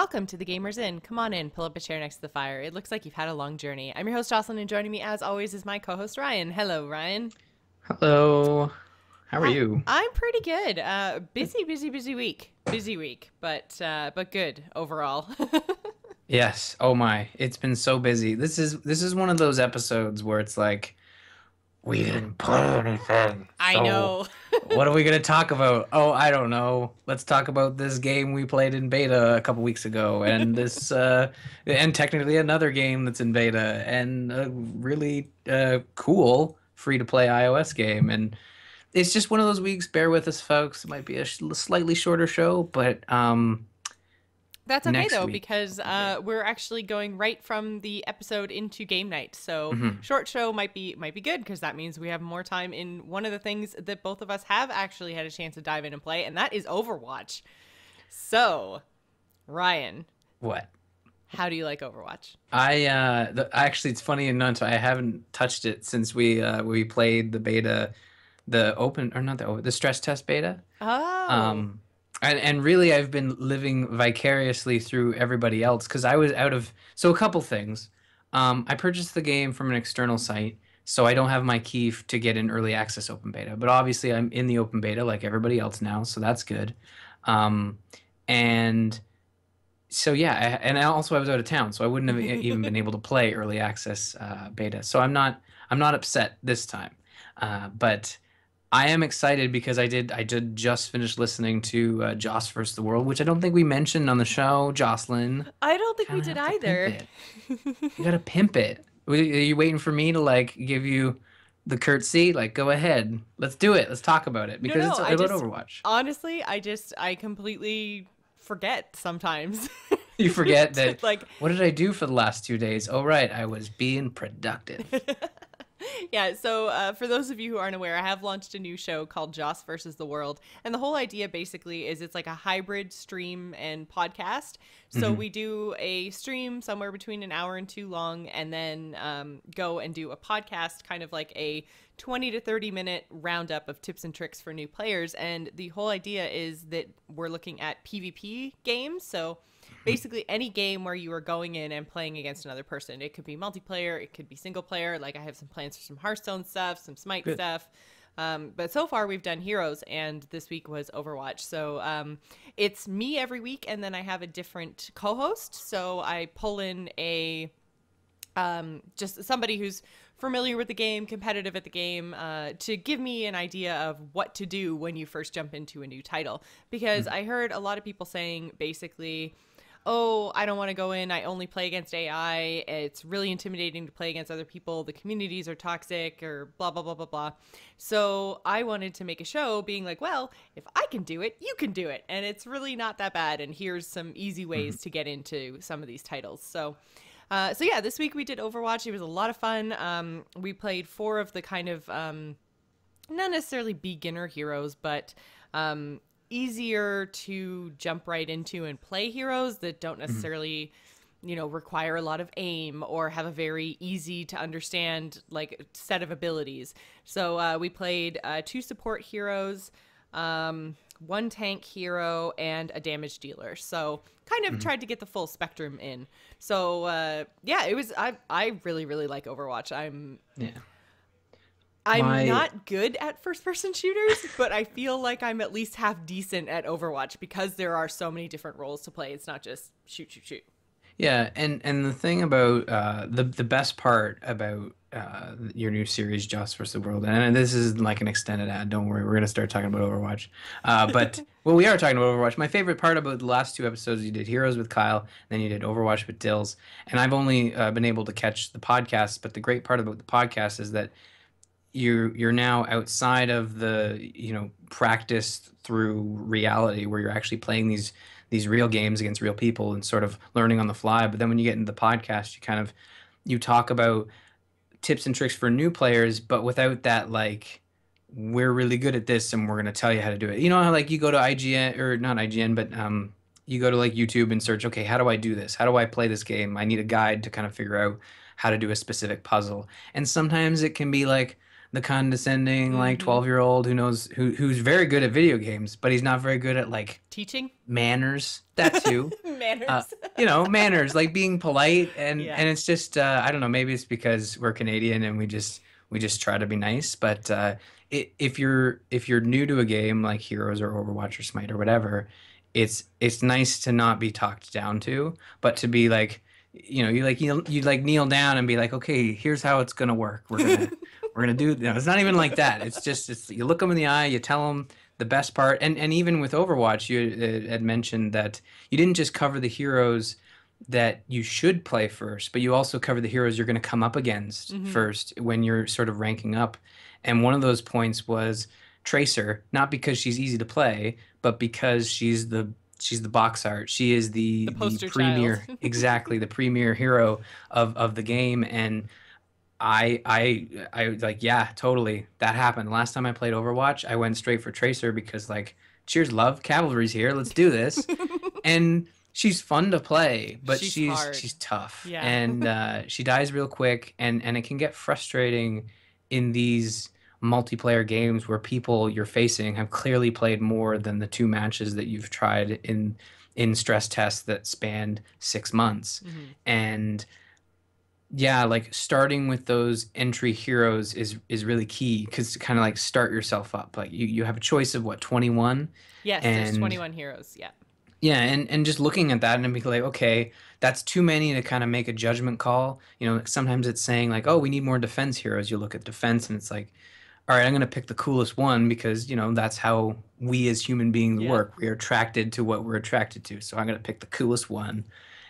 Welcome to the Gamers Inn. Come on in, pull up a chair next to the fire. It looks like you've had a long journey. I'm your host, Jocelyn, and joining me, as always, is my co-host, Ryan. Hello, Ryan. Hello. How are Hi. you? I'm pretty good. Busy week. Busy week, but good overall. Yes. Oh my. It's been so busy. This is one of those episodes where it's like we didn't play anything. I So know. what are we gonna talk about? Oh, I don't know. Let's talk about this game we played in beta a couple weeks ago and this and technically another game that's in beta and a really cool free to play iOS game. And it's just one of those weeks. Bear with us, folks. It might be a slightly shorter show, but That's okay next though, week because will be great. we're actually going right from the episode into game night. So Hmm. short show might be good because that means we have more time in one of the things that both of us have actually had a chance to dive in and play, and that is Overwatch. So, Ryan, What? how do you like Overwatch? Actually it's funny enough, I haven't touched it since we played the beta, the open or not the open, the stress test beta. Oh. Um and really I've been living vicariously through everybody else because I was out of so a couple things. I purchased the game from an external site, so I don't have my key to get in early access open beta. But obviously I'm in the open beta like everybody else now, so that's good. Um and So yeah, and also I was out of town, so I wouldn't have even been able to play early access beta. So I'm not upset this time, but I am excited because I did just finish listening to Joce versus the World, which I don't think we mentioned on the show. Jocelyn, I don't think we kind of did have to pimp either. it. You gotta pimp it. Are you waiting for me to like give you the curtsy? Like, go ahead, let's do it. Let's talk about it No, because no, it's I about just Overwatch. honestly, I completely forget sometimes. You forget To, that. like What did I do for the last 2 days? Oh, right, I was being productive. Yeah, so for those of you who aren't aware, I have launched a new show called Joce versus the World. And the whole idea basically is it's like a hybrid stream and podcast. So Hmm. we do a stream somewhere between an hour and two long, and then go and do a podcast, kind of like a 20 to 30-minute roundup of tips and tricks for new players. And the whole idea is that we're looking at PvP games. So basically any game where you are going in and playing against another person. It could be multiplayer, it could be single player. Like I have some plans for some Hearthstone stuff, some Smite Good. stuff. But so far we've done Heroes, and this week was Overwatch. So it's me every week, and then I have a different co-host. So I pull in a just somebody who's familiar with the game, competitive at the game, to give me an idea of what to do when you first jump into a new title. Because I heard a lot of people saying basically, oh, I don't want to go in. I only play against AI. It's really intimidating to play against other people. The communities are toxic or blah, blah, blah, blah, blah. So I wanted to make a show being like, well, if I can do it, you can do it. And it's really not that bad. And here's some easy Hmm. ways to get into some of these titles. So yeah, this week we did Overwatch. It was a lot of fun. We played four of the kind of not necessarily beginner heroes, but easier to jump right into and play heroes that don't Hmm. necessarily, require a lot of aim or have a very easy to understand like set of abilities. So we played two support heroes, one tank hero, and a damage dealer. So kind of Hmm. tried to get the full spectrum in. So yeah, it was. I really really like Overwatch. Yeah. I'm My not good at first person shooters, but I feel like I'm at least half decent at Overwatch because there are so many different roles to play. It's not just shoot, shoot, shoot. Yeah, and the thing about the best part about your new series, Joust versus the World, and this is like an extended ad. Don't worry, we're gonna start talking about Overwatch. But well, we are talking about Overwatch. My favorite part about the last two episodes, you did Heroes with Kyle, then you did Overwatch with Dills, and I've only been able to catch the podcast. But the great part about the podcast is that you're now outside of the practice through reality where you're actually playing these real games against real people and sort of learning on the fly. But then when you get into the podcast, you talk about tips and tricks for new players, but without that like we're really good at this and we're going to tell you how to do it. You know how like you go to IGN or not IGN, but you go to like YouTube and search, okay, how do I do this? How do I play this game? I need a guide to kind of figure out how to do a specific puzzle. And sometimes it can be like the condescending like Mm-hmm. 12-year-old who knows who's very good at video games, but he's not very good at like Teaching? manners. That too. Uh, Manners. manners, like being polite, and Yeah. and it's just I don't know, maybe it's because we're Canadian and we just try to be nice, but if you're new to a game like Heroes or Overwatch or Smite or whatever, it's nice to not be talked down to, but to be like, you like kneel down and be like, okay, here's how it's gonna work. We're gonna do. It's not even like that. It's you look them in the eye, you tell them the best part, and even with Overwatch, you had mentioned that you didn't just cover the heroes that you should play first, but you also cover the heroes you're going to come up against Mm-hmm. first when you're sort of ranking up. And one of those points was Tracer, not because she's easy to play, but because she's the box art. She is The the poster child. premier, exactly the premier hero of the game. And I like, yeah, totally. That happened. Last time I played Overwatch, I went straight for Tracer because like, cheers, love, Cavalry's here. Let's do this. And she's fun to play, but She's she's hard. she's tough, Yeah. and she dies real quick, and it can get frustrating in these multiplayer games where people you're facing have clearly played more than the two matches that you've tried in stress tests that spanned 6 months. Mm-hmm. And yeah, like starting with those entry heroes is really key because to kind of like start yourself up. Like you have a choice of what, 21, Yes, there's and 21 heroes. Yeah. yeah, and just looking at that and be like, okay, that's too many to kind of make a judgment call. Sometimes it's saying like, oh, we need more defense heroes. You look at defense and it's like, all right, I'm gonna pick the coolest one because, that's how we as human beings Yeah. work. We are attracted to what we're attracted to. So I'm gonna pick the coolest one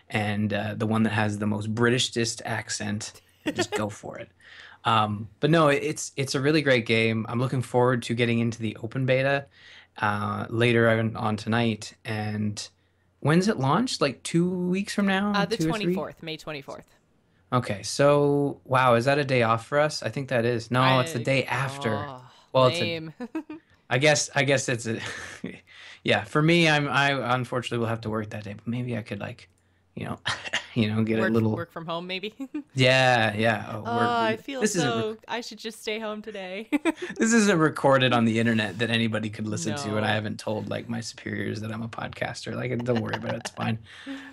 and the one that has the most Britishest accent and just go for it. But no, it's a really great game. I'm looking forward to getting into the open beta later on tonight. And when's it launched? Like 2 weeks from now, The 2 or 3? 24th, May 24th. Okay, so wow, is that a day off for us? I think that is. No, it's the day after. Well, it's a. Lame. I guess it's a. Yeah, for me, I unfortunately will have to work that day, but maybe I could like, you know, get a work little. work from home maybe. Yeah, yeah. Oh, Oh, I feel this isn't so I should just stay home today. this isn't recorded on the internet that anybody could listen to, and I No. haven't told like my superiors that I'm a podcaster. Like, don't worry about it. It's fine.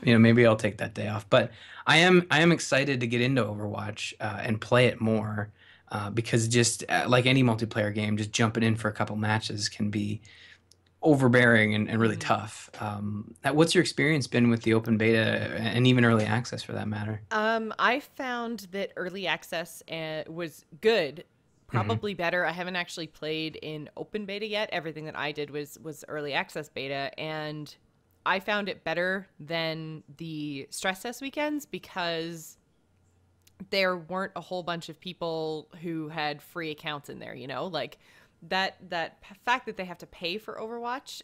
Maybe I'll take that day off. But I am excited to get into Overwatch and play it more because just like any multiplayer game, just jumping in for a couple matches can be overbearing and really Mhm. tough. What's your experience been with the open beta and even early access for that matter? I found that early access was good, Hmm. probably better. I haven't actually played in open beta yet. Everything that I did was early access beta, and I found it better than the stress test weekends because there weren't a whole bunch of people who had free accounts in there, like that fact that they have to pay for Overwatch.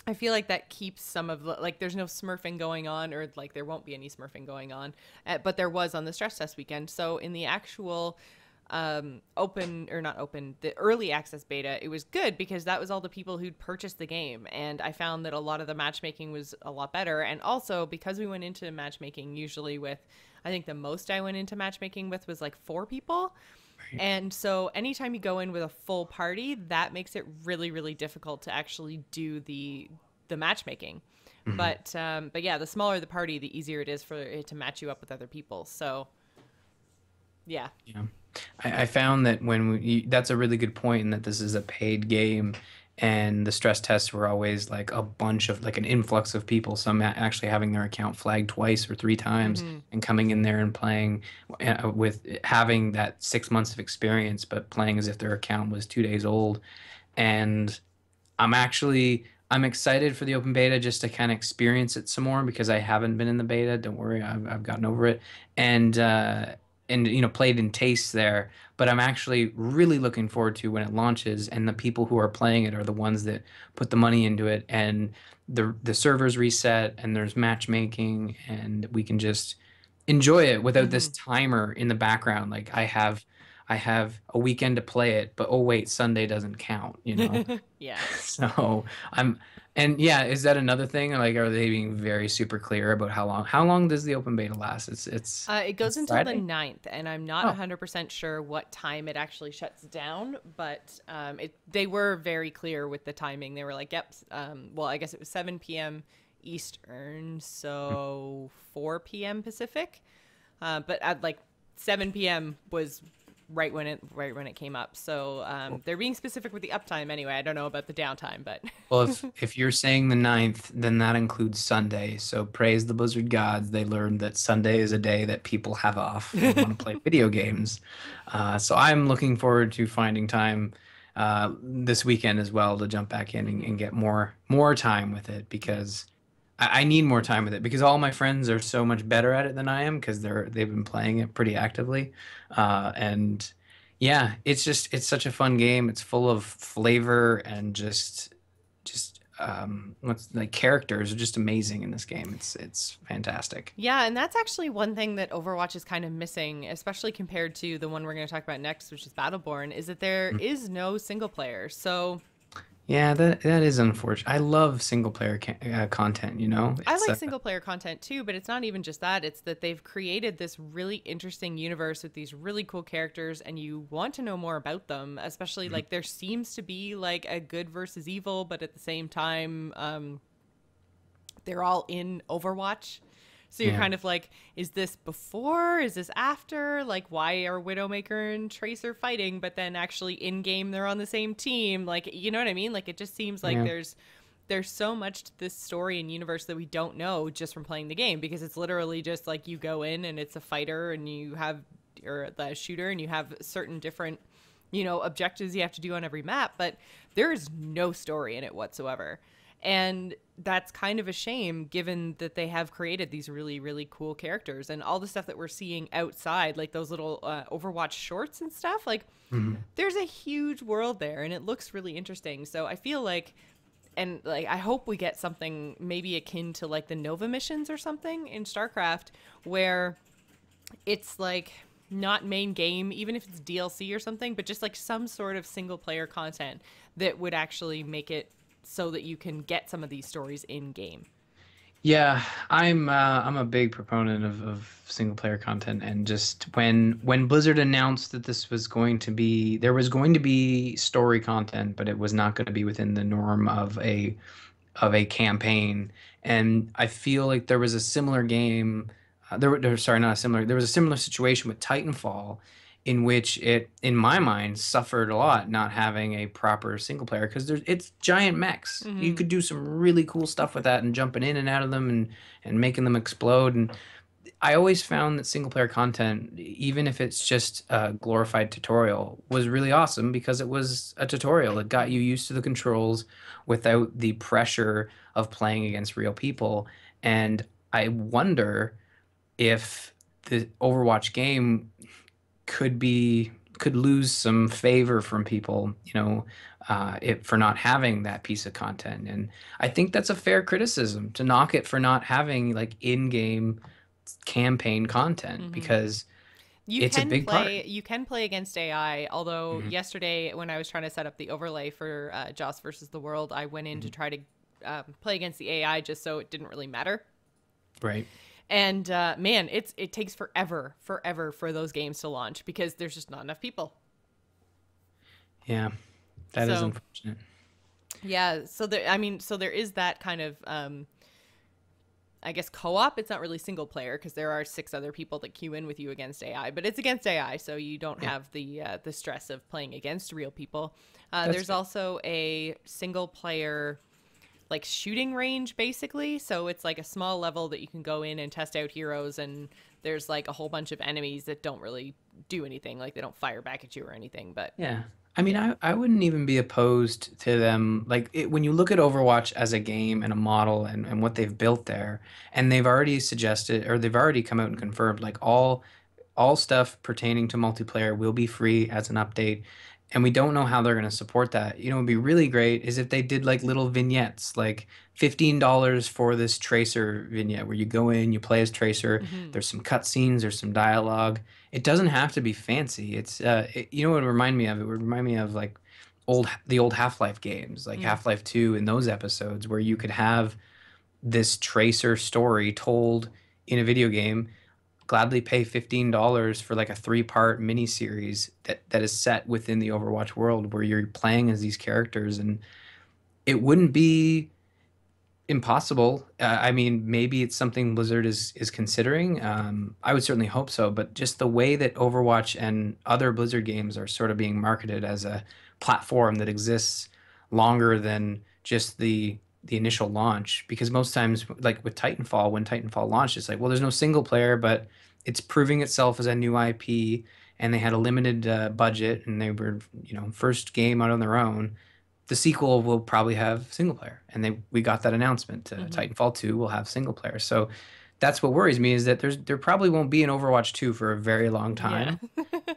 I feel like that keeps some of like there's no smurfing going on, or like there won't be any smurfing going on, but there was on the stress test weekend. So in the actual open or not open, the early access beta, it was good because that was all the people who'd purchased the game, and I found that a lot of the matchmaking was a lot better. And also because we went into matchmaking usually with, I think the most I went into matchmaking with was like 4 people. Right. And so anytime you go in with a full party, that makes it really, really difficult to actually do the matchmaking. Hmm. But yeah, the smaller the party, the easier it is for it to match you up with other people. So yeah. Yeah. I found that that's a really good point, and that this is a paid game, and the stress tests were always like a bunch of like an influx of people, some actually having their account flagged twice or three times Mm-hmm. and coming in there and playing with having that 6 months of experience, but playing as if their account was 2 days old. And I'm excited for the open beta just to kind of experience it some more because I haven't been in the beta. Don't worry, I've gotten over it. And played in taste there, but I'm actually really looking forward to when it launches, and the people who are playing it are the ones that put the money into it, and the servers reset and there's matchmaking, and we can just enjoy it without this Mm-hmm. timer in the background. Like, I have a weekend to play it, but oh wait, Sunday doesn't count. Yeah. So I'm And yeah, is that another thing? Like, are they being very super clear about how long? How long does the open beta last? It goes It's until the Friday. 9th, and I'm not Oh, 100% sure what time it actually shuts down, but they were very clear with the timing. They were like, yep, well, I guess it was 7 p.m. Eastern, so 4 p.m. Pacific. But at like 7 p.m. was right when it came up. So they're being specific with the uptime anyway. I don't know about the downtime, but well, if you're saying the 9th, then that includes Sunday. So praise the Blizzard gods. They learned that Sunday is a day that people have off and want to play video games. So I'm looking forward to finding time this weekend as well to jump back in and Mhm. get more time with it because I need more time with it because all my friends are so much better at it than I am because they've been playing it pretty actively. And yeah, it's such a fun game. It's full of flavor and just what's like characters are just amazing in this game. It's fantastic. Yeah, and that's actually one thing that Overwatch is kind of missing, especially compared to the one we're going to talk about next, which is Battleborn, is that there is no single player. So Yeah, that is unfortunate. I love single player content, you know? I It's like single player content too, but it's not even just that. It's that they've created this really interesting universe with these really cool characters, and you want to know more about them, especially like there seems to be like a good versus evil, but at the same time, they're all in Overwatch. So you're yeah. kind of like, is this before? Is this after? Like, why are Widowmaker and Tracer fighting, but then actually in game they're on the same team? Like, you know what I mean? Like, it just seems like Yeah. there's so much to this story and universe that we don't know just from playing the game because it's literally just like you go in and it's a fighter and you have or the shooter and you have certain different objectives you have to do on every map, but there is no story in it whatsoever. And that's kind of a shame given that they have created these really, really cool characters and all the stuff that we're seeing outside, like those little Overwatch shorts and stuff. Like, Mhm. there's a huge world there and it looks really interesting. So I feel like, and like, I hope we get something maybe akin to like the Nova missions or something in StarCraft where it's like not main game, even if it's DLC or something, but just like some sort of single player content that would actually make it so that you can get some of these stories in game. Yeah, I'm a big proponent of single player content and just when Blizzard announced that this was going to be there was going to be story content, but it was not going to be within the norm of a campaign. And I feel like there was a similar game. Sorry, not a similar. There was a similar situation with Titanfall, in which it, in my mind, suffered a lot not having a proper single player because it's giant mechs. You Mm-hmm. could do some really cool stuff with that and jumping in and out of them and making them explode. And I always found that single player content, even if it's just a glorified tutorial, was really awesome because it was a tutorial. It got you Mm-hmm. used to the controls without the pressure of playing against real people. And I wonder if the Overwatch game could lose some favor from people, for not having that piece of content. And I think that's a fair criticism to knock it for not having like in-game campaign content Mm-hmm. because it's a big part. You can play against AI, although Mhm, yesterday when I was trying to set up the overlay for Joce versus the World, I went in to mhm. try to play against the AI just so it didn't really matter. Right. And man, it takes forever for those games to launch because there's just not enough people. Yeah, that is So unfortunate. yeah, so there is that kind of I guess co-op. It's not really single player because there are six other people that queue in with you against AI, but it's against AI, so you don't Yeah, have the stress of playing against real people. that's There's good. also a single player like shooting range basically, so it's like a small level that you can go in and test out heroes, and there's like a whole bunch of enemies that don't really do anything, like they don't fire back at you or anything, but Yeah. I mean, yeah. I wouldn't even be opposed to them. Like, when you look at Overwatch as a game and a model and what they've built there, and they've already suggested or they've already come out and confirmed, like, all stuff pertaining to multiplayer will be free as an update. And we don't know how they're going to support that. It'd be really great is if they did like little vignettes, like $15 for this Tracer vignette where you go in, you play as Tracer, Hmm. there's some cutscenes, there's some dialogue. It doesn't have to be fancy. You know what it would remind me of? It would remind me of like the old Half-Life games, like Mm. Half-Life 2 in those episodes where you could have this tracer story told in a video game, gladly pay $15 for like a three-part miniseries that is set within the Overwatch world where you're playing as these characters, and it wouldn't be impossible. I mean, maybe it's something Blizzard is considering. I would certainly hope so, but just the way that Overwatch and other Blizzard games are sort of being marketed as a platform that exists longer than just the initial launch, because most times, like with Titanfall, when Titanfall launched, it's like, well, there's no single player, but it's proving itself as a new IP, and they had a limited budget, and they were, first game out on their own. The sequel will probably have single player, and we got that announcement. Hmm. Titanfall 2 will have single player. So that's what worries me, is that there probably won't be an Overwatch 2 for a very long Yeah. time.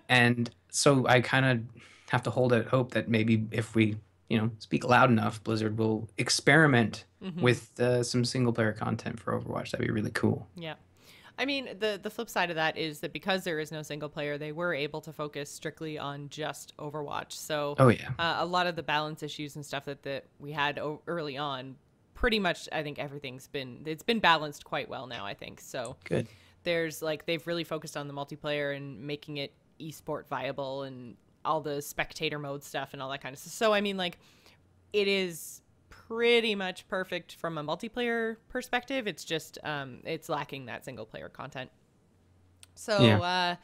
And so I kind of have to hold out hope that maybe if we, speak loud enough, Blizzard will experiment Hmm. with some single player content for Overwatch. That'd be really cool. Yeah. I mean, the flip side of that is that because there is no single player, they were able to focus strictly on just Overwatch. So Oh yeah. a lot of the balance issues and stuff that we had early on, pretty much, I think it's been balanced quite well now, I think. So Good. there's like, they've really focused on the multiplayer and making it esport viable and all the spectator mode stuff and all that kind of stuff. So, I mean, like, it is pretty much perfect from a multiplayer perspective. It's just it's lacking that single player content. So Yeah.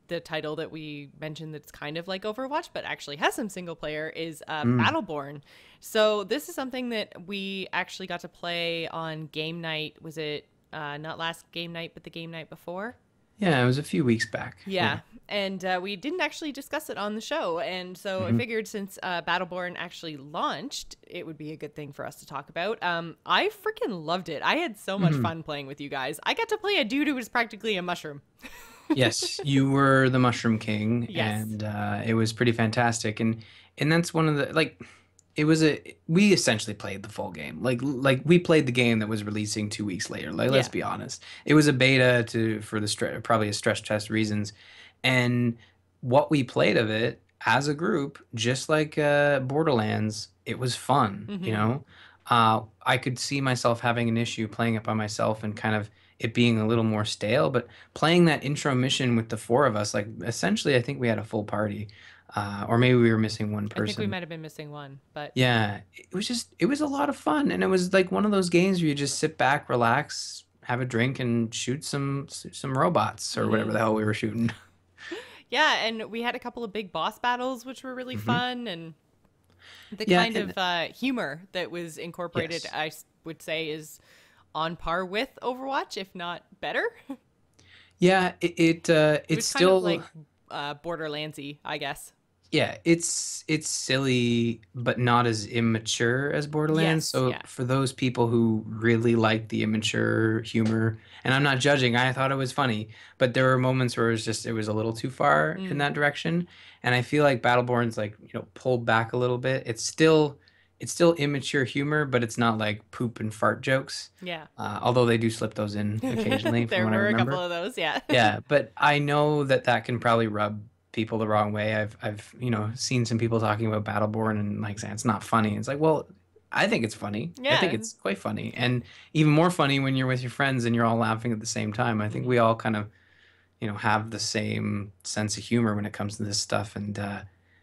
The title that we mentioned that's kind of like Overwatch but actually has some single player is Mm. Battleborn. So this is something that we actually got to play on game night. Was it not last game night but the game night before? Yeah, it was a few weeks back. Yeah. Yeah. And we didn't actually discuss it on the show. And so I Hmm. figured since Battleborn actually launched, it would be a good thing for us to talk about. I freaking loved it. I had so much Hmm. fun playing with you guys. I got to play a dude who was practically a mushroom. Yes, you were the Mushroom King, Yes. and it was pretty fantastic. And that's one of the, like, it was a we essentially played the full game. Like we played the game that was releasing 2 weeks later. Like, let's Yeah. be honest, it was a beta for the probably a stress test reasons, and what we played of it as a group, just like Borderlands, it was fun. Mm-hmm. I could see myself having an issue playing it by myself and kind of it being a little more stale, but playing that intro mission with the four of us, like essentially, I think we had a full party, or maybe we were missing one I think we person. might have been missing one, but Yeah, it was a lot of fun, and it was like one of those games where you just sit back, relax, have a drink, and shoot some robots or whatever mm-hmm. the hell we were shooting. Yeah, and we had a couple of big boss battles, which were really Hmm. fun, and the Yeah, kind and of humor that was incorporated, yes, would say, is on par with Overwatch, if not better. yeah, It it's was kind of still. like Borderlandsy, I guess. Yeah, it's silly, but not as immature as Borderlands. Yes, So yeah. for those people who really like the immature humor, and I'm not judging, I thought it was funny, but there were moments where it was a little too far in Mm, that direction. And I feel like Battleborn's like, pulled back a little bit. It's still immature humor, but it's not like poop and fart jokes. yeah. Although they do slip those in occasionally, from There what I were a couple remember. of those, yeah. Yeah, but I know that that can probably rub people the wrong way. I've seen some people talking about Battleborn and like saying it's not funny. It's like, well, I think it's funny. I think Yeah. it's quite funny, and even more funny when you're with your friends and you're all laughing at the same time. I think Hmm. we all kind of have the same sense of humor when it comes to this stuff. And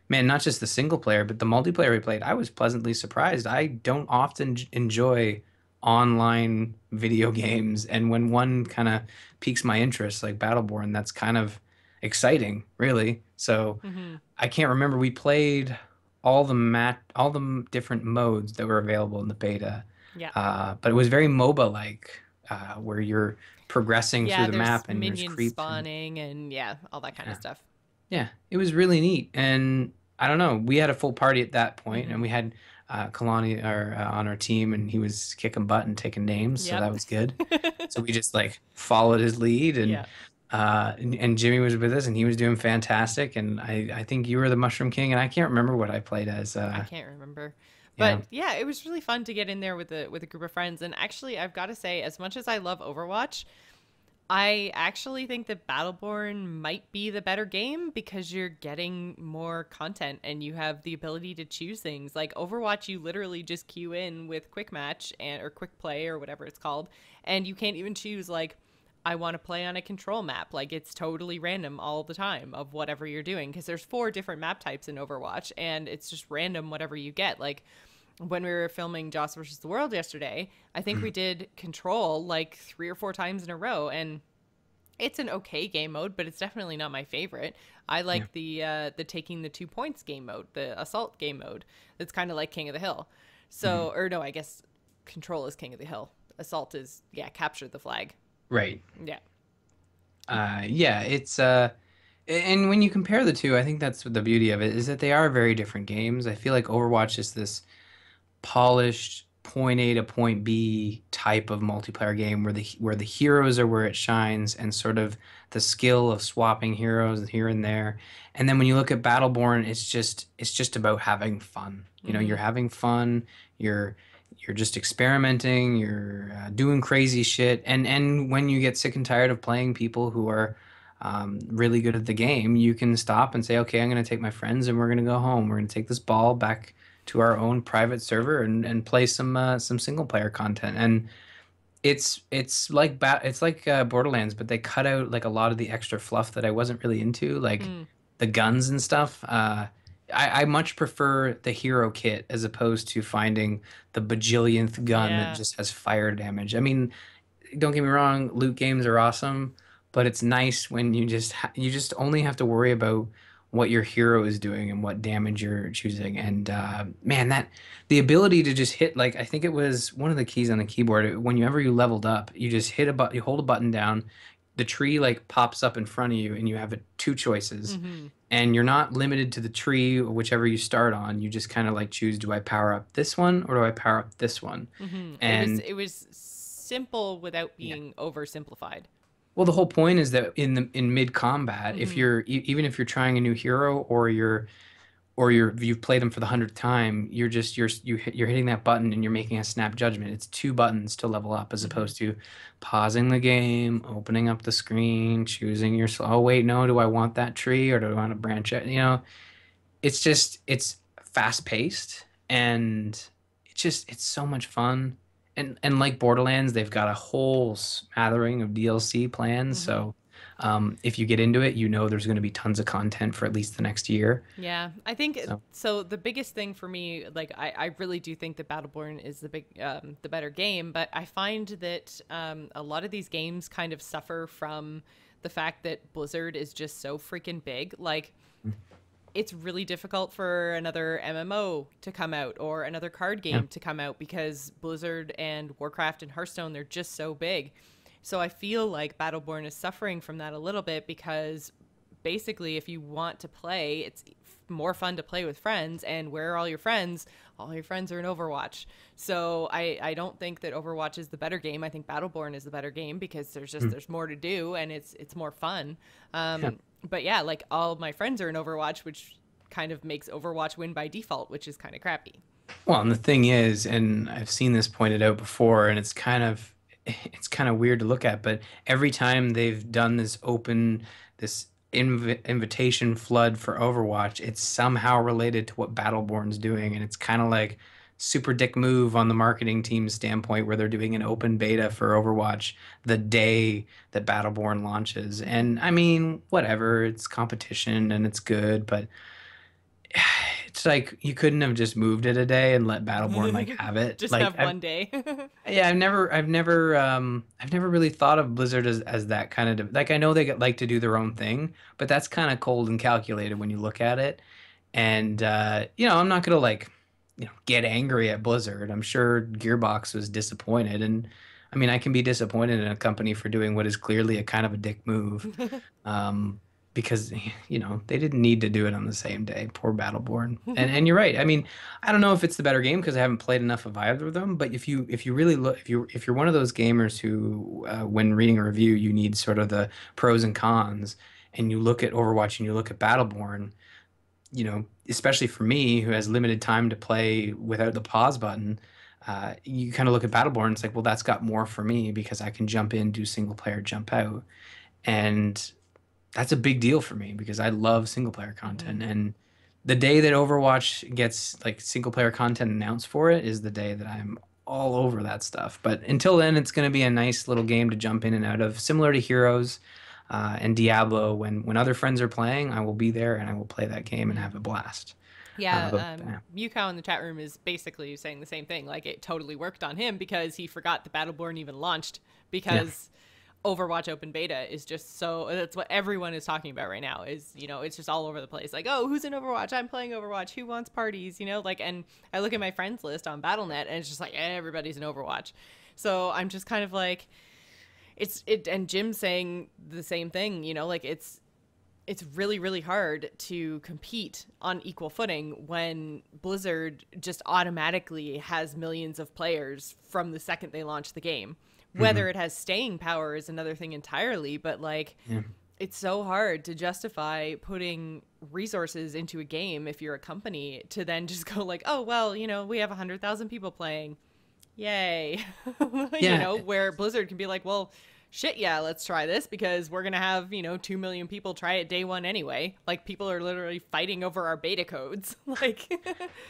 man, not just the single player, but the multiplayer we played, I was pleasantly surprised. I don't often enjoy online video games, and when one kind of piques my interest, like Battleborn, that's kind of exciting, really. So Hmm. I can't remember. We played all the different modes that were available in the beta, Yeah. but it was very MOBA like, where you're progressing through Yeah, the there's map and there's minions creeps and spawning and yeah, all that kind of yeah. stuff. Yeah, it was really neat. And I don't know, we had a full party at that point, and Hmm. we had Kalani on our team, and he was kicking butt and taking names, so Yep. that was good. So we just like followed his lead, Yeah. and Jimmy was with us, and he was doing fantastic. And I think you were the Mushroom King, and I can't remember what I played as. I can't remember. Yeah. But yeah, it was really fun to get in there with a group of friends. And actually, I've got to say, as much as I love Overwatch, I actually think that Battleborn might be the better game because you're getting more content and you have the ability to choose things. Like Overwatch, you literally just queue in with quick match and or quick play or whatever it's called, and you can't even choose like I want to play on a control map. Like it's totally random all the time of whatever you're doing because there's four different map types in Overwatch and it's just random whatever you get. Like when we were filming Joce versus the World yesterday, I think we did control like 3 or 4 times in a row, and it's an okay game mode, but it's definitely not my favorite. I Yeah. like the taking the 2 points game mode, the assault game mode. That's kind of like King of the Hill. Mhm. So, or no, I guess control is King of the Hill. Assault is capture the flag. Right. Yeah. Yeah, it's and when you compare the two, I think that's the beauty of it is that they are very different games. I feel like Overwatch is this polished point A to point B type of multiplayer game where the heroes are where it shines and sort of the skill of swapping heroes here and there. And then when you look at Battleborn, it's just about having fun. You know, you're Mm-hmm. having fun, you're you're just experimenting, you're doing crazy shit. And when you get sick and tired of playing people who are really good at the game, you can stop and say, okay, I'm going to take my friends and we're going to go home. We're going to take this ball back to our own private server and play some single player content. And it's like Borderlands, but they cut out like a lot of the extra fluff that I wasn't really into, like Mm. the guns and stuff. I much prefer the hero kit as opposed to finding the bajillionth gun that Yeah. just has fire damage. I mean, don't get me wrong, loot games are awesome, but it's nice when you just only have to worry about what your hero is doing and what damage you're choosing. And man, that the ability to just hit like I think it was one of the keys on the keyboard. Whenever you leveled up, you just hit a button, you hold a button down, the tree like pops up in front of you, and you have two choices. Mm-hmm. And you're not limited to the tree or whichever you start on. You just kind of like choose, do I power up this one or do I power up this one? Mm-hmm. It was And it was simple without yeah. being oversimplified. Well, the whole point is that in mid combat, if Mm-hmm. even if you're trying a new hero or you've played them for the 100th time, you're hitting that button and you're making a snap judgment. It's two buttons to level up as Mm-hmm. opposed to pausing the game, opening up the screen, choosing your oh wait, no, do I want that tree or do I want to branch out? You know, it's fast paced and it's so much fun. And like Borderlands, they've got a whole smattering of DLC plans. Mm-hmm. So if you get into it, you know there's going to be tons of content for at least the next year. Yeah, I think So so. The biggest thing for me, like, I really do think that Battleborn is the better game, but I find that a lot of these games kind of suffer from the fact that Blizzard is just so freaking big. Like, it's really difficult for another MMO to come out or another card yeah, game to come out because Blizzard and Warcraft and Hearthstone, they're just so big. So I feel like Battleborn is suffering from that a little bit because basically if you want to play, it's more fun to play with friends, and where are all your friends? All your friends are in Overwatch. So I don't think that Overwatch is the better game. I think Battleborn is the better game because mm, there's more to do and it's more fun. yeah. But yeah, like all my friends are in Overwatch, which kind of makes Overwatch win by default, which is kind of crappy. Well, and the thing is, and I've seen this pointed out before, and it's kind of weird to look at, but every time they've done this invitation flood for Overwatch, it's somehow related to what Battleborn's doing, and it's kind of like super dick move on the marketing team's standpoint where they're doing an open beta for Overwatch the day that Battleborn launches. And I mean, whatever, it's competition and it's good, but it's like you couldn't have just moved it a day and let Battleborn like have it. Just Like have one day. yeah, I've never really thought of Blizzard as that kind of like I know they like to do their own thing, but that's kind of cold and calculated when you look at it. And I'm not gonna like get angry at Blizzard. I'm sure Gearbox was disappointed, and I mean I can be disappointed in a company for doing what is clearly a kind of a dick move. Um, because they didn't need to do it on the same day. Poor Battleborn. And you're right. I mean, I don't know if it's the better game because I haven't played enough of either of them. But if you really look if you're one of those gamers who when reading a review you need sort of the pros and cons, and you look at Overwatch and you look at Battleborn, especially for me who has limited time to play without the pause button. you kind of look at Battleborn, it's like, well, that's got more for me because I can jump in, do single player, jump out. And that's a big deal for me because I love single player Hmm. content. And the day that Overwatch gets like single player content announced for it is the day that I'm all over that stuff. But until then, it's going to be a nice little game to jump in and out of, similar to Heroes and Diablo. When other friends are playing, I will be there and I will play that game and Hmm. have a blast. But Yeah, Mewcow in the chat room is basically saying the same thing. Like it totally worked on him because he forgot the Battleborn even launched yeah, because Overwatch open beta is just so that's what everyone is talking about right now is, it's just all over the place. Like, oh, who's in Overwatch? I'm playing Overwatch. Who wants parties? Like, and I look at my friends list on BattleNet and it's just like everybody's in Overwatch. So I'm just kind of like and Jim's saying the same thing, like it's really really hard to compete on equal footing when Blizzard just automatically has millions of players from the second they launch the game. hmm Whether it has staying power is another thing entirely, but like yeah, it's so hard to justify putting resources into a game if you're a company to then just go like, oh well, we have 100,000 people playing, yay. yeah. Where Blizzard can be like, well, shit, yeah, let's try this because we're gonna have 2 million people try it day one anyway. Like people are literally fighting over our beta codes. Like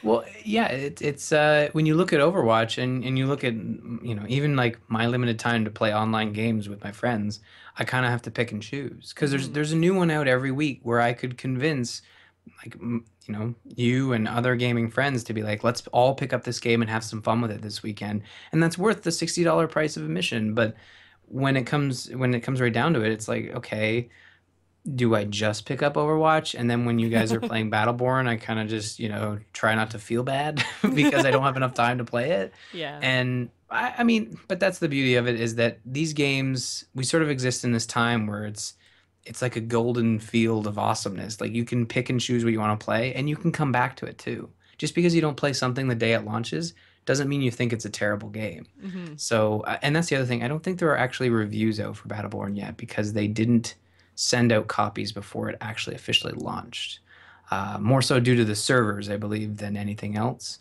Well, yeah, it's when you look at Overwatch and you look at even like my limited time to play online games with my friends, I kind of have to pick and choose because there's mhm. there's a new one out every week where I could convince like you and other gaming friends to be like, let's all pick up this game and have some fun with it this weekend, and that's worth the $60 price of admission. But when it comes right down to it, it's like, okay, do I just pick up Overwatch? And then when you guys are playing Battleborn, I kind of just, try not to feel bad because I don't have enough time to play it. Yeah. And I mean, but that's the beauty of it is that these games, we sort of exist in this time where it's like a golden field of awesomeness. Like you can pick and choose what you want to play and you can come back to it too. Just because you don't play something the day it launches doesn't mean you think it's a terrible game. Mhm. So, and that's the other thing. I don't think there are actually reviews out for Battleborn yet because they didn't send out copies before it actually officially launched. More so due to the servers, I believe, than anything else.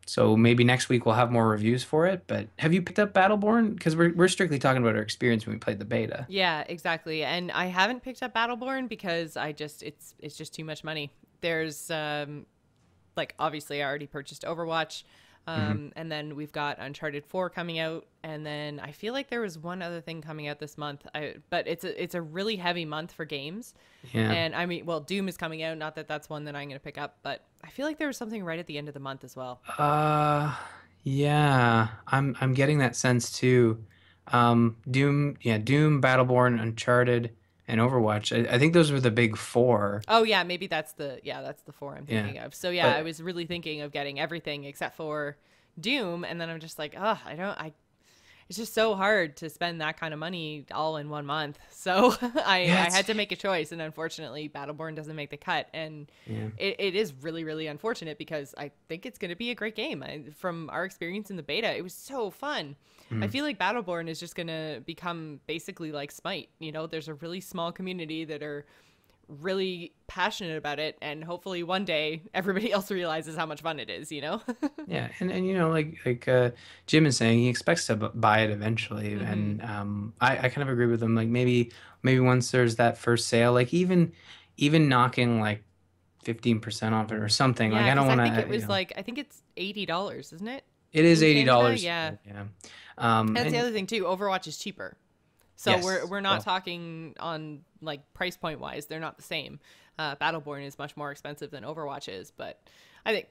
So maybe next week we'll have more reviews for it. But have you picked up Battleborn? Because we're strictly talking about our experience when we played the beta. Yeah, exactly. And I haven't picked up Battleborn because it's just too much money. There's like obviously I already purchased Overwatch. Hmm And then we've got Uncharted 4 coming out, and then I feel like there was one other thing coming out this month. But it's a really heavy month for games, Yeah. and I mean, well, Doom is coming out. Not that that's one that I'm going to pick up, but I feel like there was something right at the end of the month as well. Uh, yeah. I'm getting that sense too. Doom, yeah, Doom, Battleborn, Uncharted, and Overwatch. I think those were the big four. Oh yeah, maybe that's the four I'm Yeah. thinking of. So yeah, I But was really thinking of getting everything except for Doom, and then I'm just like, oh, I it's just so hard to spend that kind of money all in one month. So yeah, I it's had to make a choice, and unfortunately, Battleborn doesn't make the cut, and yeah. it is really really unfortunate because I think it's going to be a great game. From our experience in the beta, it was so fun. I Mm. feel like Battleborn is just going to become basically like Smite. There's a really small community that are really passionate about it, and hopefully one day everybody else realizes how much fun it is. Yeah, and like Jim is saying, he expects to buy it eventually, Hmm. and I kind of agree with him. Like maybe once there's that first sale, like even knocking like 15% off it or something. Like Yeah, I don't because want to, I think it's $80, isn't it? it is In eighty Canada, dollars. yeah. Yeah. And that's the And other thing too. Overwatch is cheaper, so we're yes, we're not well, talking on like price point wise. They're not the same. Battleborn is much more expensive than Overwatch is, but I think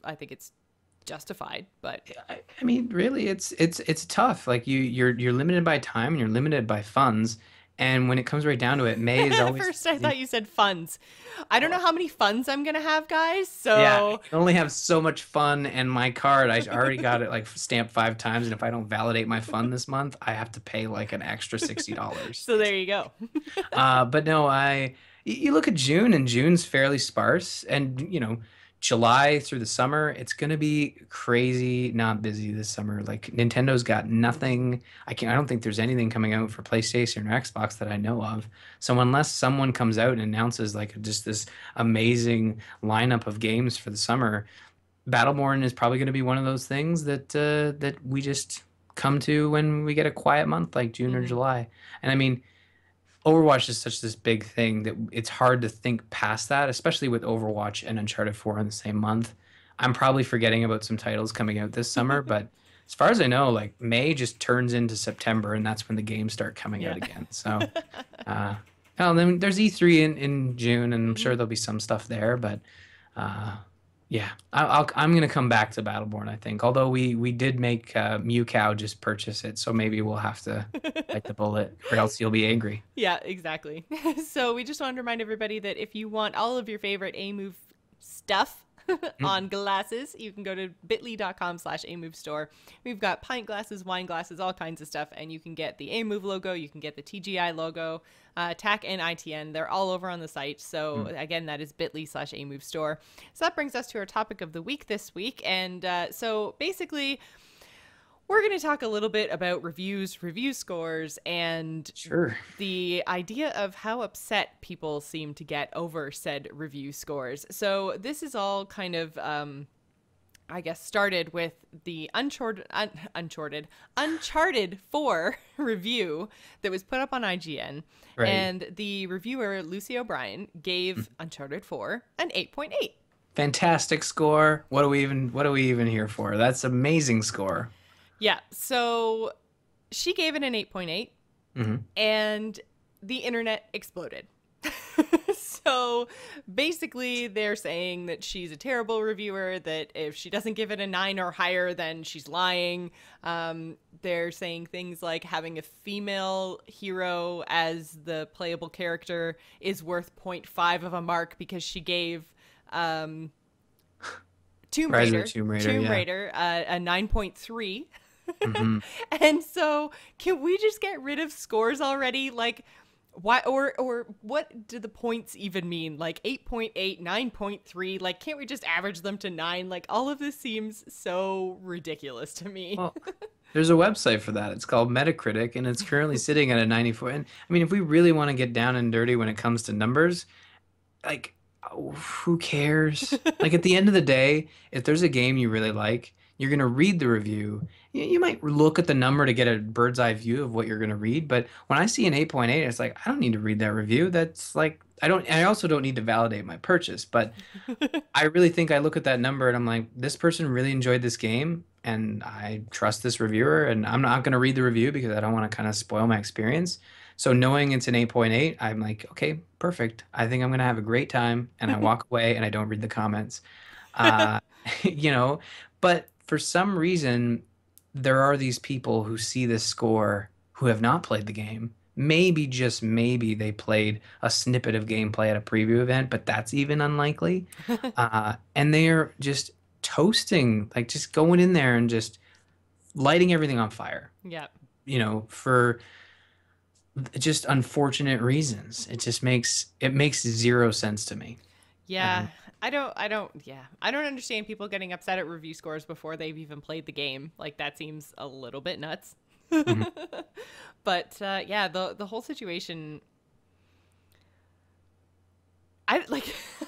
I think it's justified. But I mean, really, it's tough. Like you're limited by time and you're limited by funds, and when it comes right down to it, May is at always. first I thought you said funds. I don't know how many funds I'm gonna have, guys. Yeah, I So can only have so much fun, and my card, I already got it like stamped 5 times, and if I don't validate my fun this month, I have to pay like an extra $60. so there you go. But no, you look at June, and June's fairly sparse, and July through the summer, it's gonna be crazy not busy this summer. Like Nintendo's got nothing. I don't think there's anything coming out for PlayStation or Xbox that I know of. So unless someone comes out and announces like just this amazing lineup of games for the summer, Battleborn is probably going to be one of those things that we just come to when we get a quiet month like June or Hmm. July. And I mean, Overwatch is such this big thing that it's hard to think past that, especially with Overwatch and Uncharted 4 in the same month. I'm probably forgetting about some titles coming out this summer, but as far as I know, like May just turns into September, and that's when the games start coming out Yeah. again. So, uh, well, then there's E3 in June, and I'm sure Hmm. there'll be some stuff there, but uh, yeah, I'm gonna come back to Battleborn, I think. Although we did make Mew Cow just purchase it, so maybe we'll have to bite the bullet, or else you'll be angry. Yeah, exactly. So we just wanted to remind everybody that if you want all of your favorite A Move stuff on glasses, you can go to bit.ly.com/amove store. We've got pint glasses, wine glasses, all kinds of stuff, and you can get the A Move logo, you can get the TGI logo, TAC and ITN. They're all over on the site. So again, that is bit.ly/A Move store. So that brings us to our topic of the week this week, and so basically we're going to talk a little bit about reviews, review scores, and Sure. the idea of how upset people seem to get over said review scores. So this is all kind of, I guess, started with the Uncharted 4 review that was put up on IGN. Right. And the reviewer, Lucy O'Brien, gave Uncharted 4 an 8.8. Fantastic score. What are we even here for? That's amazing score. Yeah, so she gave it an 8.8. Hmm. And the internet exploded. So basically, they're saying that she's a terrible reviewer, that if she doesn't give it a 9 or higher, then she's lying. They're saying things like having a female hero as the playable character is worth zero point 0.5 of a mark because she gave um, Tomb Rise of the Raider, Tomb Raider, Tomb yeah. Raider, a 9.3. Hmm. And so, can we just get rid of scores already? Like, why or what do the points even mean? Like 8.8, 9.3, like can't we just average them to 9? Like all of this seems so ridiculous to me. Well, there's a website for that. It's called Metacritic, and it's currently sitting at a 94. And I mean, if we really want to get down and dirty when it comes to numbers, like, oh, who cares? Like at the end of the day, if there's a game you really like, you're gonna read the review. You might look at the number to get a bird's eye view of what you're gonna read, but when I see an 8.8, it's like I don't need to read that review. That's like I don't. I also don't need to validate my purchase, but I really think I look at that number and I'm like, this person really enjoyed this game, and I trust this reviewer, and I'm not gonna read the review because I don't want to kind of spoil my experience. So knowing it's an 8.8, I'm like, okay, perfect. I think I'm gonna have a great time, and I walk away and I don't read the comments. Uh, you know, but for some reason, there are these people who see this score who have not played the game. Maybe, just maybe, they played a snippet of gameplay at a preview event, but that's even unlikely. And they're just toasting, like just going in there and just lighting everything on fire, Yeah. for just unfortunate reasons. It makes zero sense to me. Yeah. Um, I don't understand people getting upset at review scores before they've even played the game. Like that seems a little bit nuts. mhm. But yeah, the whole situation, I like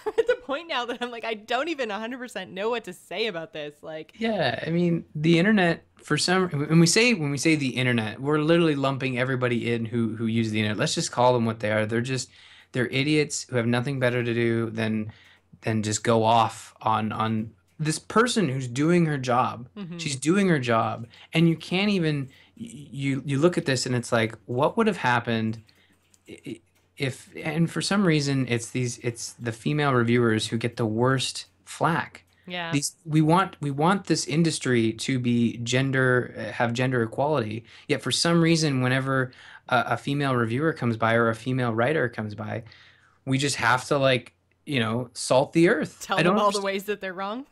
I'm at the point now that I'm like I don't even 100% know what to say about this. Like, Yeah, I mean, the internet for some when we say the internet, we're literally lumping everybody in who use the internet. Let's just call them what they are. They're idiots who have nothing better to do than just go off on this person who's doing her job. mhm. She's doing her job, and you can't even you look at this and it's like, what would have happened if, and for some reason it's the female reviewers who get the worst flack. Yeah. We want this industry to be have gender equality, yet for some reason whenever a female reviewer comes by or a female writer comes by, we just have to, like, salt the earth. Tell I don't them all the understand. ways that they're wrong.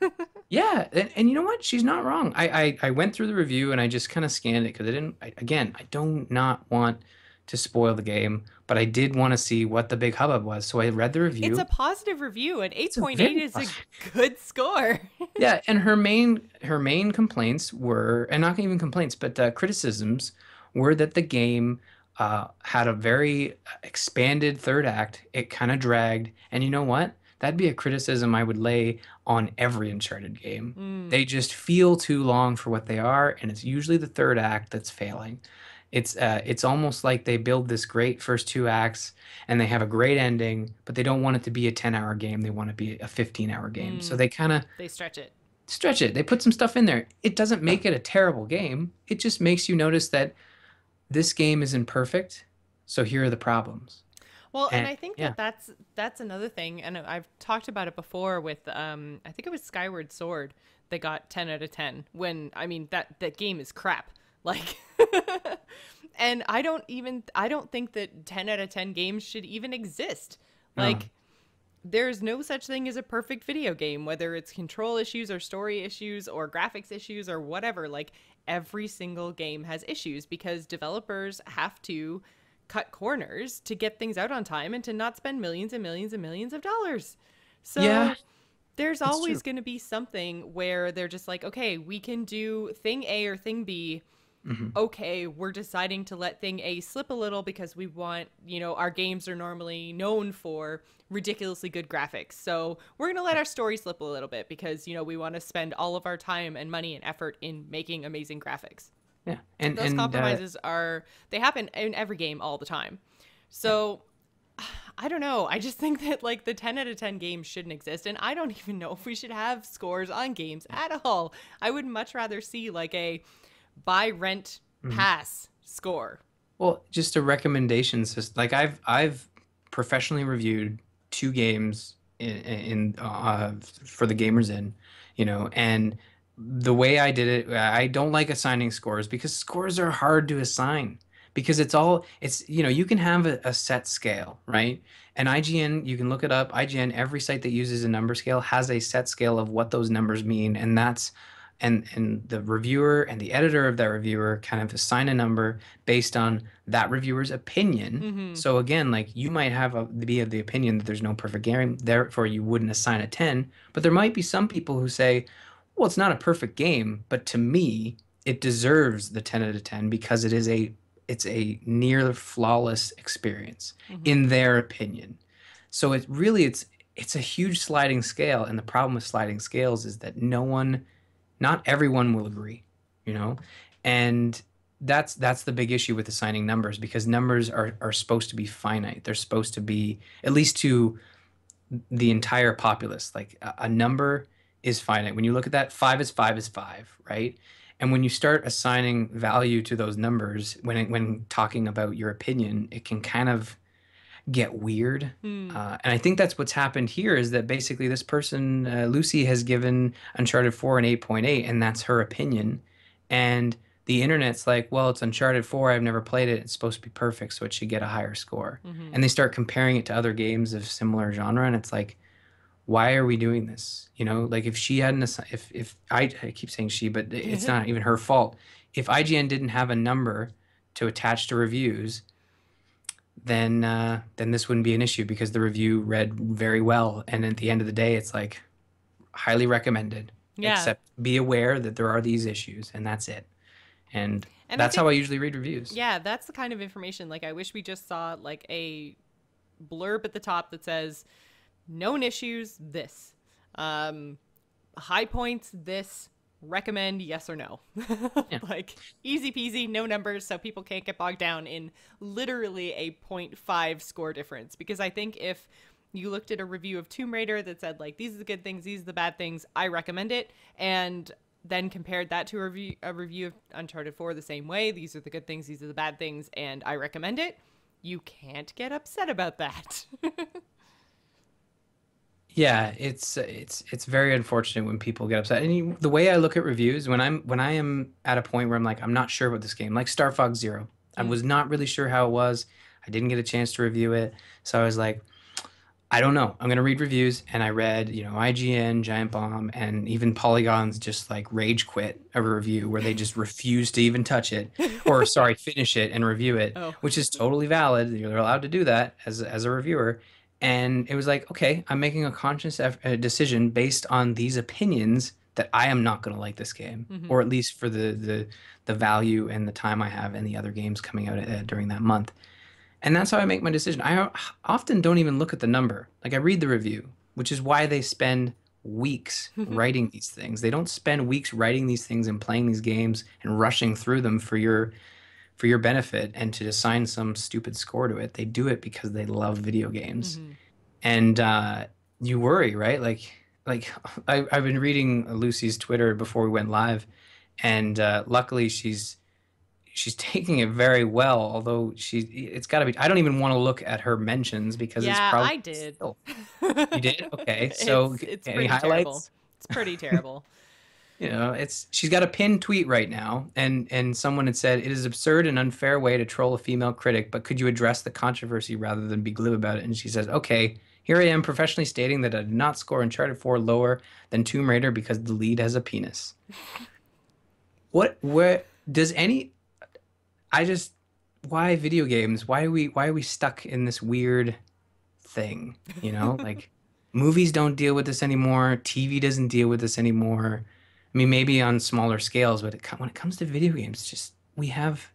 Yeah, and you know what? She's not wrong. I went through the review and I just kind of scanned it because again, I don't not want to spoil the game, but I did want to see what the big hubbub was. So I read the It's a review. positive review, and It's a 8.8 very is a good score. Yeah, and her main complaints were, and not even complaints, but criticisms were that the game had a very expanded third act. It kind of dragged, and you know what? that'd be a criticism I would lay on every Uncharted game. Mm. They just feel too long for what they are, and it's usually the third act that's failing. It's almost like they build this great first two acts and they have a great ending, but they don't want it to be a 10-hour game. They want it to be a 15-hour game. So Mm. they kind of They stretch it. stretch it. They put some stuff in there. It doesn't make it a terrible game. It just makes you notice that this game isn't perfect. So here are the problems. Well, and And I think yeah. that that's another thing, and I've talked about it before with I think it was Skyward Sword. They got 10 out of 10 when I mean that game is crap. Like and I don't think that 10 out of 10 games should even exist. No. Like there's no such thing as a perfect video game, whether it's control issues or story issues or graphics issues or whatever. Like every single game has issues because developers have to cut corners to get things out on time and to not spend millions and millions and millions of dollars. Yeah, So there's it's true. always going to be something where they're just like, okay, we can do thing A or thing B. Hmm. Okay, we're deciding to let thing A slip a little because we want, our games are normally known for ridiculously good graphics. So we're going to let our story slip a little bit because, we want to spend all of our time and money and effort in making amazing graphics. Yeah. Those compromises they happen in every game all the time. So I don't know. I just think that like the 10 out of 10 games shouldn't exist. And I don't even know if we should have scores on games at all. I would much rather see like a buy, rent, Mhm. pass score. Well, just a recommendation system. Like I've professionally reviewed two games in for the Gamers Inn, and the way I did it, I don't like assigning scores because scores are hard to assign because you can have a set scale, right? And IGN, you can look it up. IGN, every site that uses a number scale has a set scale of what those numbers mean, and and the reviewer and the editor of that reviewer kind of assign a number based on that reviewer's opinion. Mm-hmm. So again, like you might be of the opinion that there's no perfect game, therefore you wouldn't assign a 10, but there might be some people who say, well, it's not a perfect game, but to me, it deserves the 10 out of 10 because it's a near flawless experience Mm-hmm. in their opinion. So it's a huge sliding scale, and the problem with sliding scales is that not everyone will agree, you know? And that's the big issue with assigning numbers because numbers are supposed to be finite. They're supposed to be at least to the entire populace. Like a number is finite. When you look at that, five is five, right? And when you start assigning value to those numbers, when talking about your opinion, it can kind of get weird. Hmm. And I think that's what's happened here is that basically this person, Lucy, has given Uncharted 4 an 8.8, and that's her opinion. And the internet's like, well, it's Uncharted 4. I've never played it. It's supposed to be perfect, so it should get a higher score. Mm-hmm. And they start comparing it to other games of similar genre, and it's like, why are we doing this? Like if she hadn't, if I keep saying she, but it's not even her fault. If IGN didn't have a number to attach to reviews, then this wouldn't be an issue because the review read very well. And at the end of the day, it's like highly recommended, Yeah. except be aware that there are these issues, and that's it. And And I that's how think, I usually read reviews. yeah, that's the kind of information. Like, I wish we just saw like a blurb at the top that says, known issues, this. Um, High points, this. Recommend, yes or no. Yeah. Like, easy peasy, no numbers, so people can't get bogged down in literally a point 0.5 score difference. Because I think if you looked at a review of Tomb Raider that said, like, these are the good things, these are the bad things, I recommend it, and then compared that to a review of Uncharted 4 the same way, these are the good things, these are the bad things, and I recommend it, you can't get upset about that. Yeah, it's very unfortunate when people get upset. And the way I look at reviews, when I am at a point where I'm like, I'm not sure about this game, like Star Fox Zero. I Mm. was not really sure how it was. I didn't get a chance to review it. So I was like, I don't know. I'm gonna read reviews, and I read, IGN, Giant Bomb, and even Polygon's just like rage quit a review where they just refuse to even touch it, or sorry, finish it and review it, Oh. which is totally valid. You're allowed to do that as a reviewer. And it was like, okay, I'm making a conscious decision based on these opinions that I am not gonna like this game, Hmm. or at least for the value and the time I have and the other games coming out during that month. And that's how I make my decision. I often don't even look at the number. Like I read the review. which is why they spend weeks writing these things. They don't spend weeks writing these things and playing these games and rushing through them for your benefit and to assign some stupid score to it. They do it because they love video games. Hmm. And you worry, right? Like I've been reading Lucy's Twitter before we went live, and luckily she's taking it very well. Although it's got to be. I don't even want to look at her mentions because it's Yeah, probably I did. still. You did? Okay. So It's any pretty terrible. highlights? It's pretty terrible. You know, it's she's got a pinned tweet right now, and someone had said it is absurd and unfair way to troll a female critic, but could you address the controversy rather than be glib about it? And she says, okay, here I am professionally stating that I did not score Uncharted 4 lower than Tomb Raider because the lead has a penis. Where does any I just why video games? Why are we stuck in this weird thing? You know, like movies don't deal with this anymore. TV doesn't deal with this anymore. I mean, maybe on smaller scales, but when it comes to video games, just we have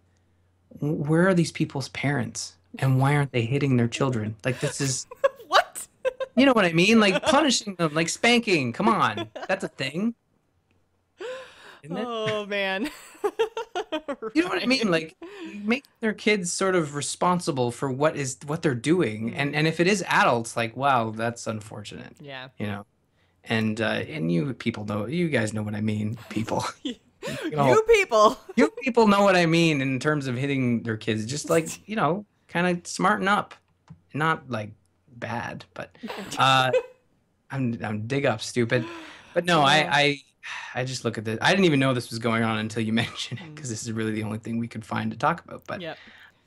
where are these people's parents and why aren't they hitting their children? Like this is What? you know what I mean? Like punishing them, like spanking. Come on, that's a thing, isn't it? Oh man. You know what I mean? Right. Like make their kids sort of responsible for what they're doing, Hmm. and if it is adults, like wow, that's unfortunate, Yeah. you know. And you people know, you guys know what I mean, people. You know, You people. you people know what I mean in terms of hitting their kids. Just like you know, kind of smarten up, not like bad, but uh, I'm dig up stupid. But no, Oh. I just look at this. I didn't even know this was going on until you mentioned it Mm. because this is really the only thing we could find to talk about. But Yep.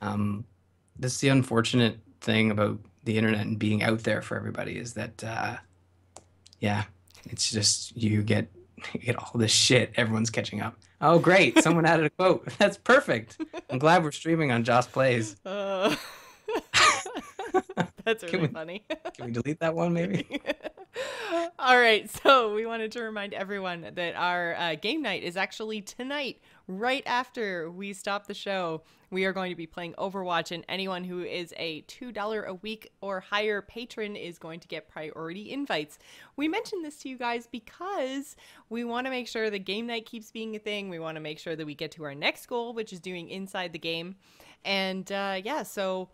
um, this is the unfortunate thing about the internet and being out there for everybody is that yeah, it's just you get all this shit. Everyone's catching up. Oh, great! Someone added a quote. That's perfect. I'm glad we're streaming on Joss Plays. Uh, that's Can really we funny. can we delete that one maybe? All right, so we wanted to remind everyone that our game night is actually tonight, right after we stop the show. We are going to be playing Overwatch, and anyone who is a $2 a week or higher patron is going to get priority invites. We mentioned this to you guys because we want to make sure that game night keeps being a thing. We want to make sure that we get to our next goal, which is doing Inside the Game. And yeah, so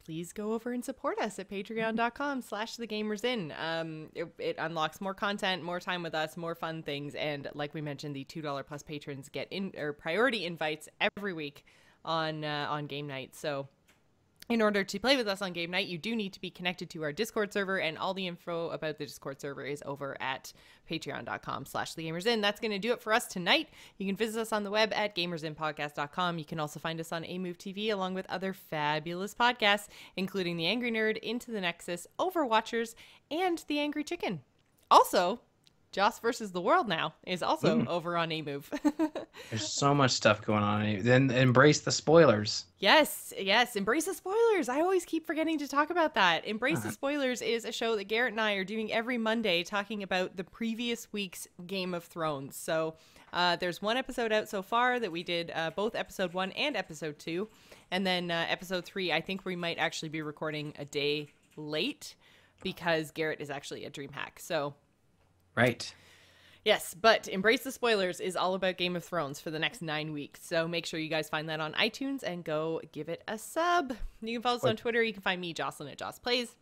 please go over and support us at patreon.com/thegamersin. It unlocks more content, more time with us, more fun things. And like we mentioned, the $2 plus patrons get in or priority invites every week on game night. So in order to play with us on game night, you do need to be connected to our Discord server, and all the info about the Discord server is over at patreon.com/thegamersin. That's going to do it for us tonight. You can visit us on the web at gamersinpodcast.com. You can also find us on AMove TV along with other fabulous podcasts, including The Angry Nerd, Into the Nexus, Overwatchers, and The Angry Chicken. Also, Joss versus the World now is also over on AMove. There's so much stuff going on. Then embrace the spoilers. Yes, Embrace the Spoilers. I always keep forgetting to talk about that. Embrace the Spoilers is a show that Garrett and I are doing every Monday talking about the previous week's Game of Thrones. So there's one episode out so far that we did both episode 1 and episode 2. And then episode 3, I think we might actually be recording a day late because Garrett is actually at DreamHack. So Right. yes, but Embrace the Spoilers is all about Game of Thrones for the next 9 weeks. So make sure you guys find that on iTunes and go give it a sub. You can follow us on Twitter. You can find me, Jocelyn, at Joss Plays.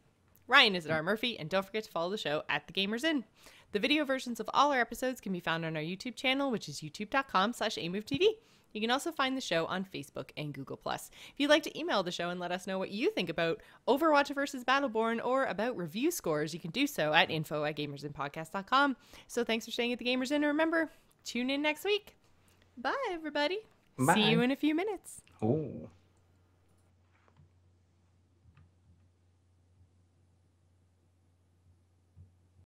Ryan is at R. Murphy. And don't forget to follow the show at The Gamers Inn. The video versions of all our episodes can be found on our YouTube channel, which is youtube.com/amovetv. You can also find the show on Facebook and Google+. If you'd like to email the show and let us know what you think about Overwatch versus Battleborn or about review scores, you can do so at info@gamersinpodcast.com. So thanks for staying at the Gamers Inn, and remember, tune in next week. Bye, everybody. Bye. See you in a few minutes. Oh.